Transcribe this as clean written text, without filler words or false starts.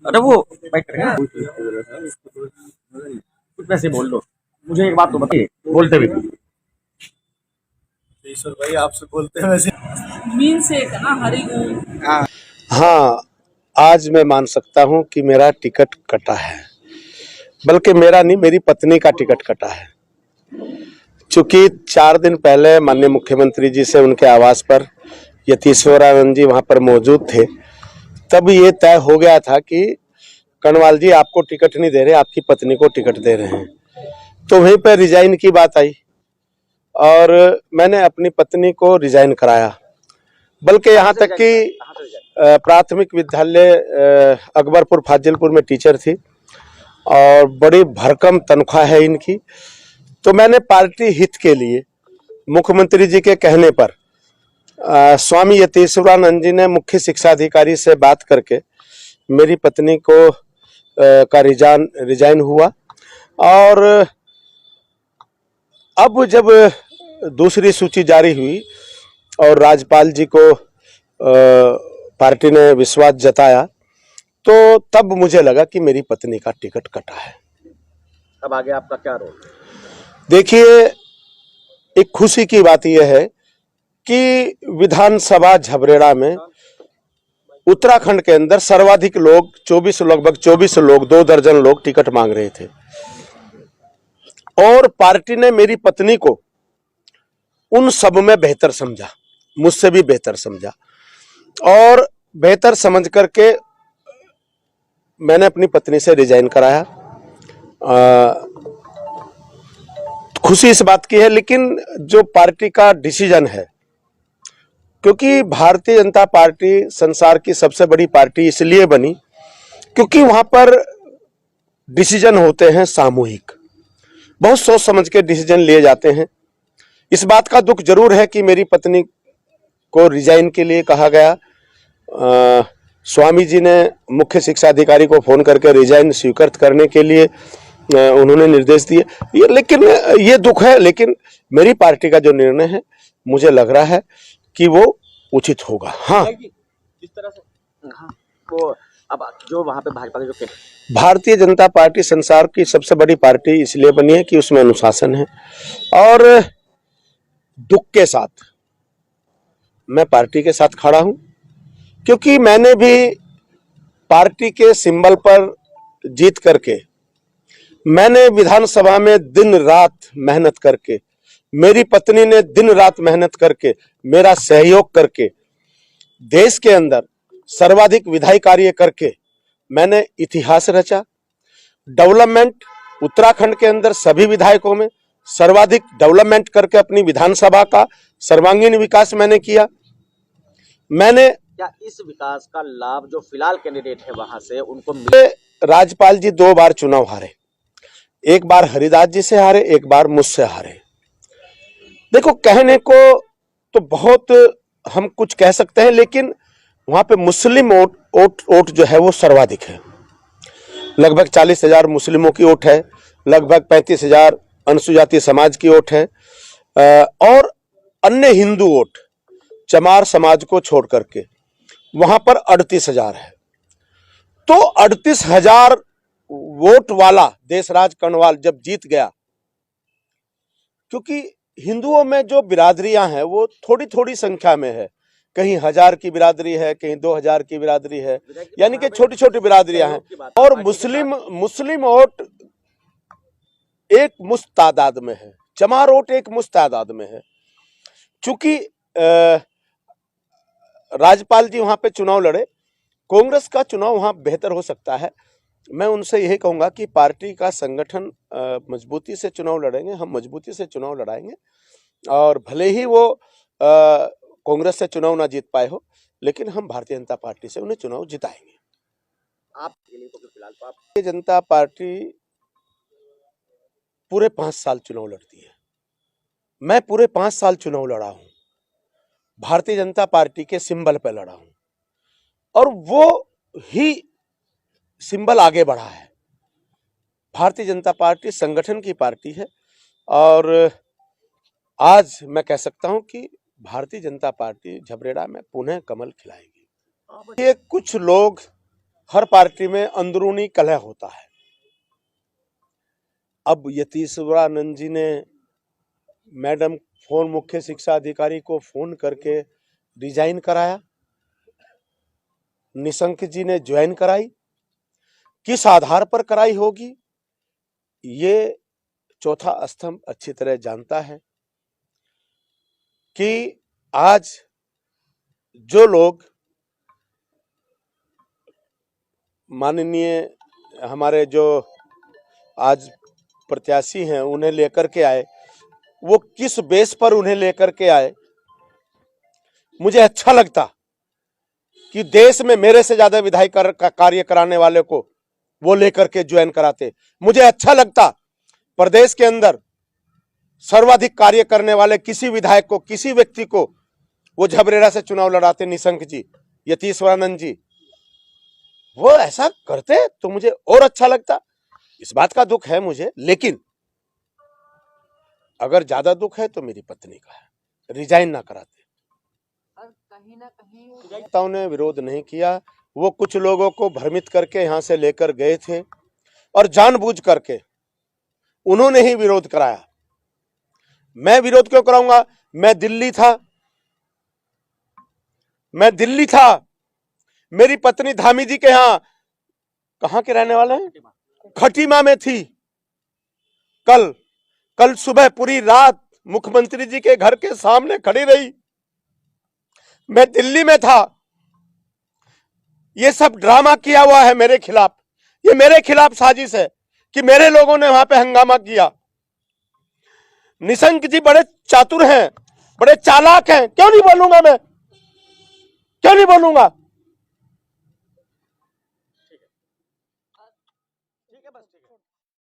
अरे वो बाइक करेगा कुछ वैसे बोल दो। मुझे एक बात तो बताइए, बोलते भी ईश्वर भाई आपसे बोलते हैं वैसे मीन से है ना हरी गुण। हाँ, आज मैं मान सकता हूँ कि मेरा टिकट कटा है, बल्कि मेरा नहीं, मेरी पत्नी का टिकट कटा है। चूंकि 4 दिन पहले माननीय मुख्यमंत्री जी से उनके आवास पर यतीश्वरानंद जी वहां पर मौजूद थे, तब ये तय हो गया था कि कनवाल जी आपको टिकट नहीं दे रहे, आपकी पत्नी को टिकट दे रहे हैं। तो वहीं पर रिजाइन की बात आई और मैंने अपनी पत्नी को रिजाइन कराया। बल्कि यहाँ तक कि प्राथमिक विद्यालय अकबरपुर फाजिलपुर में टीचर थी और बड़ी भरकम तनख्वाह है इनकी। तो मैंने पार्टी हित के लिए मुख्यमंत्री जी के कहने पर स्वामी यतीश्वरानंद जी ने मुख्य शिक्षा अधिकारी से बात करके मेरी पत्नी को का रिजाइन हुआ। और अब जब दूसरी सूची जारी हुई और राज्यपाल जी को पार्टी ने विश्वास जताया, तो तब मुझे लगा कि मेरी पत्नी का टिकट कटा है। अब आगे आपका क्या रोल? देखिए, एक खुशी की बात यह है कि विधानसभा झबरेड़ा में उत्तराखंड के अंदर सर्वाधिक लोग लगभग 24 लोग, 2 दर्जन लोग टिकट मांग रहे थे और पार्टी ने मेरी पत्नी को उन सब में बेहतर समझा, मुझसे भी बेहतर समझा और बेहतर समझ करके मैंने अपनी पत्नी से रिजाइन कराया। खुशी इस बात की है, लेकिन जो पार्टी का डिसीजन है, क्योंकि भारतीय जनता पार्टी संसार की सबसे बड़ी पार्टी इसलिए बनी क्योंकि वहां पर डिसीजन होते हैं सामूहिक, बहुत सोच समझ के डिसीजन लिए जाते हैं। इस बात का दुख जरूर है कि मेरी पत्नी को रिजाइन के लिए कहा गया। स्वामी जी ने मुख्य शिक्षा अधिकारी को फोन करके रिजाइन स्वीकृत करने के लिए उन्होंने निर्देश दिए। लेकिन ये दुख है, लेकिन मेरी पार्टी का जो निर्णय है मुझे लग रहा है कि वो उचित होगा। हाँ, जिस तरह से वो अब जो वहां पे भाजपा के जो भारतीय जनता पार्टी संसार की सबसे बड़ी पार्टी इसलिए बनी है कि उसमें अनुशासन है और दुख के साथ मैं पार्टी के साथ खड़ा हूं, क्योंकि मैंने भी पार्टी के सिंबल पर जीत करके, मैंने विधानसभा में दिन रात मेहनत करके, मेरी पत्नी ने दिन रात मेहनत करके, मेरा सहयोग करके, देश के अंदर सर्वाधिक विधायी कार्य करके मैंने इतिहास रचा। डेवलपमेंट उत्तराखंड के अंदर सभी विधायकों में सर्वाधिक डेवलपमेंट करके अपनी विधानसभा का सर्वांगीण विकास मैंने किया। मैंने क्या इस विकास का लाभ जो फिलहाल कैंडिडेट है वहां से उनको राज्यपाल जी 2 बार चुनाव हारे, एक बार हरिदास जी से हारे, एक बार मुझसे हारे। देखो, कहने को तो बहुत हम कुछ कह सकते हैं, लेकिन वहां पे मुस्लिम वोट जो है वो सर्वाधिक है। लगभग 40,000 मुस्लिमों की वोट है, लगभग 35,000 अनुसूचित समाज की वोट है और अन्य हिंदू वोट चमार समाज को छोड़ करके वहां पर 38,000 है। तो 38,000 वोट वाला देशराज कनवाल जब जीत गया, क्योंकि हिंदुओं में जो बिरादरियां हैं वो थोड़ी थोड़ी संख्या में है, कहीं 1000 की बिरादरी है, कहीं 2000 की बिरादरी है, यानी कि छोटी छोटी बिरादरियां हैं। और मुस्लिम वोट एक मुश्त तादाद में है, चमार वोट एक मुश्त तादाद में है। चूंकि राज्यपाल जी वहां पे चुनाव लड़े, कांग्रेस का चुनाव वहां बेहतर हो सकता है। मैं उनसे यही कहूंगा कि पार्टी का संगठन मजबूती से चुनाव लड़ेंगे, हम मजबूती से चुनाव लड़ाएंगे और भले ही वो कांग्रेस से चुनाव ना जीत पाए हो, लेकिन हम भारतीय जनता पार्टी से उन्हें चुनाव जिताएंगे। आप फिलहाल तो आप भारतीय जनता पार्टी पूरे 5 साल चुनाव लड़ती है, मैं पूरे 5 साल चुनाव लड़ा हूं, भारतीय जनता पार्टी के सिंबल पर लड़ा हूं और वो ही सिंबल आगे बढ़ा है। भारतीय जनता पार्टी संगठन की पार्टी है और आज मैं कह सकता हूं कि भारतीय जनता पार्टी झबरेड़ा में पुनः कमल खिलाएगी। ये कुछ लोग, हर पार्टी में अंदरूनी कलह होता है। अब यतीश्वरानंद जी ने मैडम मुख्य शिक्षा अधिकारी को फोन करके रिजाइन कराया, निशंक जी ने ज्वाइन कराई। किस आधार पर कराई होगी ये चौथा स्तंभ अच्छी तरह जानता है कि आज जो लोग माननीय हमारे जो आज प्रत्याशी हैं उन्हें लेकर के आए, वो किस बेस पर उन्हें लेकर के आए। मुझे अच्छा लगता कि देश में मेरे से ज्यादा विधायी कार्य कराने वाले को वो लेकर के ज्वाइन कराते। मुझे अच्छा लगता प्रदेश के अंदर सर्वाधिक कार्य करने वाले किसी विधायक को, किसी व्यक्ति को वो झबरेड़ा से चुनाव लड़ाते, निशंक जी, यतीश्वरानंद जी, वो ऐसा करते तो मुझे और अच्छा लगता। इस बात का दुख है मुझे, लेकिन अगर ज्यादा दुख है तो मेरी पत्नी का है, रिजाइन ना कराते। कहीं ना कहीं नेताओं ने विरोध नहीं किया, वो कुछ लोगों को भ्रमित करके यहां से लेकर गए थे और जानबूझ करके उन्होंने ही विरोध कराया। मैं विरोध क्यों कराऊंगा? मैं दिल्ली था, मेरी पत्नी धामी जी के यहाँ, कहां के रहने वाले हैं, खटीमा में थी। कल सुबह पूरी रात मुख्यमंत्री जी के घर के सामने खड़ी रही। मैं दिल्ली में था। ये सब ड्रामा किया हुआ है मेरे खिलाफ, ये मेरे खिलाफ साजिश है कि मेरे लोगों ने वहां पे हंगामा किया। निशंक जी बड़े चातुर हैं, बड़े चालाक हैं। क्यों नहीं बोलूंगा मैं, क्यों नहीं बोलूंगा?